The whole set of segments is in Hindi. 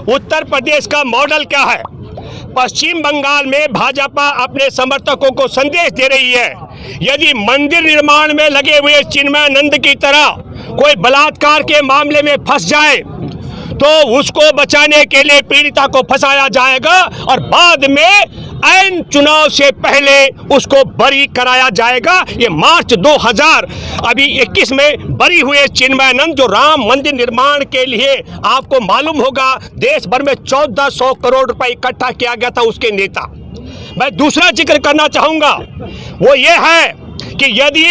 उत्तर प्रदेश का मॉडल क्या है? पश्चिम बंगाल में भाजपा अपने समर्थकों को संदेश दे रही है, यदि मंदिर निर्माण में लगे हुए चिन्मयानंद की तरह कोई बलात्कार के मामले में फंस जाए तो उसको बचाने के लिए पीड़िता को फंसाया जाएगा और बाद में ऐन चुनाव से पहले उसको बरी कराया जाएगा। ये मार्च 2021 में बरी हुए चिन्मयानंद, जो राम मंदिर निर्माण के लिए आपको मालूम होगा देश भर में 1400 करोड़ रुपए इकट्ठा किया गया था उसके नेता। मैं दूसरा जिक्र करना चाहूंगा, वो ये है कि यदि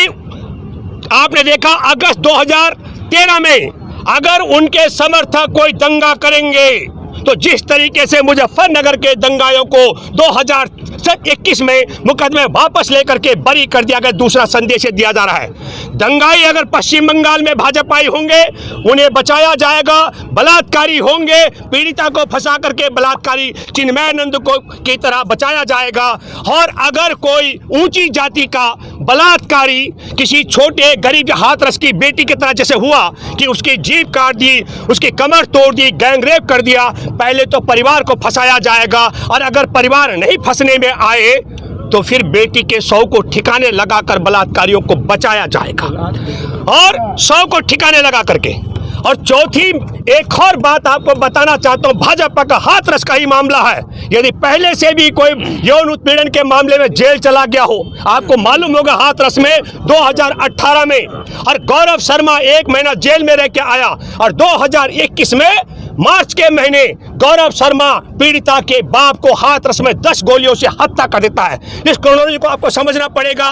आपने देखा अगस्त 2013 में अगर उनके समर्थक कोई दंगा करेंगे तो जिस तरीके से मुजफ्फरनगर के दंगाइयों को 2021 में मुकदमे वापस लेकर के बरी कर दिया गया, दूसरा संदेश दिया जा रहा है। दंगाई अगर पश्चिम बंगाल में भाजपाई होंगे उन्हें बचाया जाएगा, बलात्कारी होंगे पीड़िता को फंसा करके बलात्कारी चिन्मयानंद को की तरह बचाया जाएगा। और अगर कोई ऊंची जाति का बलात्कारी किसी छोटे गरीब हाथरस की बेटी की तरह जैसे हुआ कि उसकी जीभ काट दी, उसकी कमर तोड़ दी, गैंगरेप कर दिया, पहले तो परिवार को फंसाया जाएगा और अगर परिवार नहीं फंसने में आए तो फिर बेटी के शव को ठिकाने लगाकर बलात्कारियों को बचाया जाएगा और शव को ठिकाने लगा करके। और चौथी एक और बात आपको बताना चाहता हूं, भाजपा का हाथरस का ही मामला है। यदि पहले से भी कोई यौन उत्पीड़न के मामले में जेल चला गया हो, आपको मालूम होगा हाथरस में 2018 में, और गौरव शर्मा 1 महीना जेल में रह के आया और 2021 में मार्च के महीने गौरव शर्मा पीड़िता के बाप को हाथरस में 10 गोलियों से हत्या कर देता है। इस क्रोनोलॉजी को आपको समझना पड़ेगा।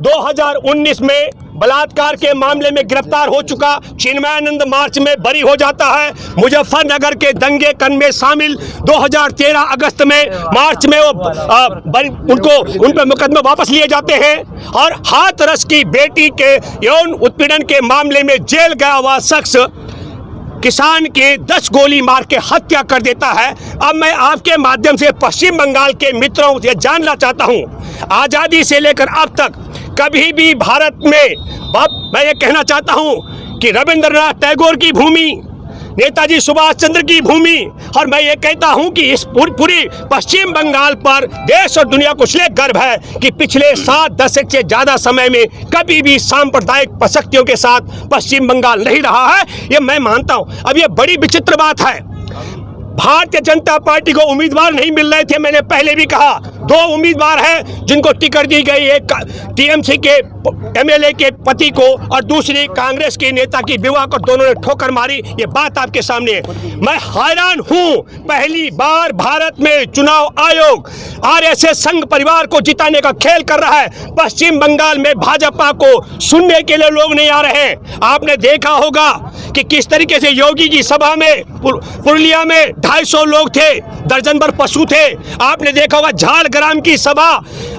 2019 में बलात्कार के मामले में गिरफ्तार हो चुका चिन्मयानंद मार्च में बरी हो जाता है। मुजफ्फरनगर के दंगे कन में शामिल 2013 अगस्त में मार्च में उन पर मुकदमे वापस लिए जाते हैं और हाथरस की बेटी के यौन उत्पीड़न के मामले में जेल गया हुआ शख्स किसान के 10 गोली मार के हत्या कर देता है। अब मैं आपके माध्यम से पश्चिम बंगाल के मित्रों से जानना चाहता हूं, आज़ादी से लेकर अब तक कभी भी भारत में मैं ये कहना चाहता हूं कि रविंद्रनाथ टैगोर की भूमि, नेताजी सुभाष चंद्र की भूमि, और मैं ये कहता हूं कि इस पूरी पश्चिम बंगाल पर देश और दुनिया को इसलिए गर्व है कि पिछले 7 दशक से ज़्यादा समय में कभी भी सांप्रदायिक शक्तियों के साथ पश्चिम बंगाल नहीं रहा है। ये मैं मानता हूं। अब ये बड़ी विचित्र बात है, भारतीय जनता पार्टी को उम्मीदवार नहीं मिल रहे थे। मैंने पहले भी कहा 2 उम्मीदवार हैं जिनको टिकट दी गई, एक टीएमसी के एमएलए के पति को और दूसरी कांग्रेस के नेता की विवाह को, दोनों ने ठोकर मारी। ये बात आपके सामने है। मैं हैरान हूं, पहली बार भारत में चुनाव आयोग आरएसएस संघ परिवार को जिताने का खेल कर रहा है। पश्चिम बंगाल में भाजपा को सुनने के लिए लोग नहीं आ रहे हैं। आपने देखा होगा कि किस तरीके से योगी की सभा में पुरुलिया में 250 लोग थे, दर्जन भर पशु थे। आपने देखा होगा झारग्राम की सभा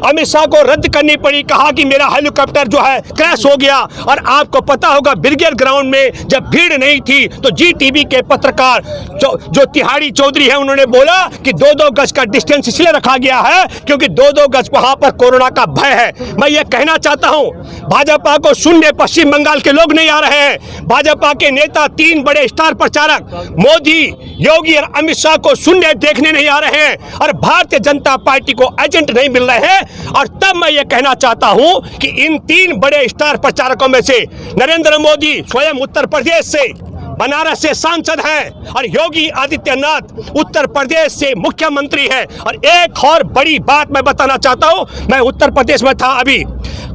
अमित शाह को रद्द करनी पड़ी, कहा कि मेरा हेलीकॉप्टर जो है क्रैश हो गया। और आपको पता होगा बिरगेल ग्राउंड में जब भीड़ नहीं थी तो जी टीवी के पत्रकार जो तिहाड़ी चौधरी है उन्होंने बोला कि 2-2 गज का डिस्टेंस इसलिए रखा गया है क्योंकि 2-2 गज वहां पर कोरोना का भय है। मैं ये कहना चाहता हूं, भाजपा को सुनने पश्चिम बंगाल के लोग नहीं आ रहे हैं। भाजपा के नेता 3 बड़े स्टार प्रचारक मोदी, योगी और अमित शाह को सुनने देखने नहीं आ रहे हैं और भारतीय जनता पार्टी को एजेंट नहीं मिल रहे हैं। और तब मैं ये कहना चाहता हूं कि इन 3 बड़े स्टार प्रचारकों में से नरेंद्र मोदी स्वयं उत्तर प्रदेश से, बनारस से सांसद हैं और योगी आदित्यनाथ उत्तर प्रदेश से मुख्यमंत्री हैं। और एक और बड़ी बात मैं बताना चाहता हूं, मैं उत्तर प्रदेश में था अभी,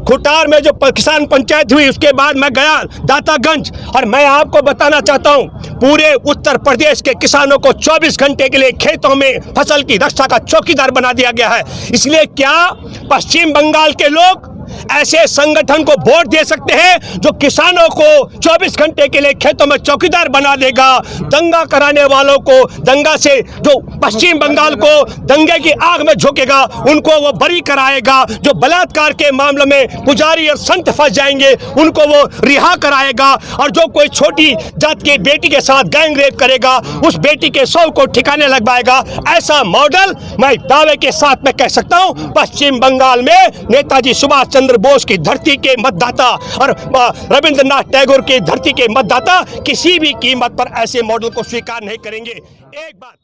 खुटार में जो किसान पंचायत हुई उसके बाद मैं गया दातागंज, और मैं आपको बताना चाहता हूं पूरे उत्तर प्रदेश के किसानों को 24 घंटे के लिए खेतों में फसल की रक्षा का चौकीदार बना दिया गया है। इसलिए क्या पश्चिम बंगाल के लोग ऐसे संगठन को वोट दे सकते हैं जो किसानों को 24 घंटे के लिए खेतों में चौकीदार बना देगा? दंगा कराने वालों को, दंगा से जो पश्चिम बंगाल को दंगे की आग में झोंकेगा उनको वो बरी कराएगा। जो बलात्कार के मामले में पुजारी और संत फंस जाएंगे उनको वो रिहा कराएगा। और जो कोई छोटी जात की बेटी के साथ गैंग रेप करेगा उस बेटी के शव को ठिकाने लगवाएगा। ऐसा मॉडल मैं दावे के साथ में कह सकता हूं पश्चिम बंगाल में नेताजी सुभाष चंद्र चंद्र बोस की धरती के मतदाता और रविंद्रनाथ टैगोर की धरती के मतदाता किसी भी कीमत पर ऐसे मॉडल को स्वीकार नहीं करेंगे। एक बात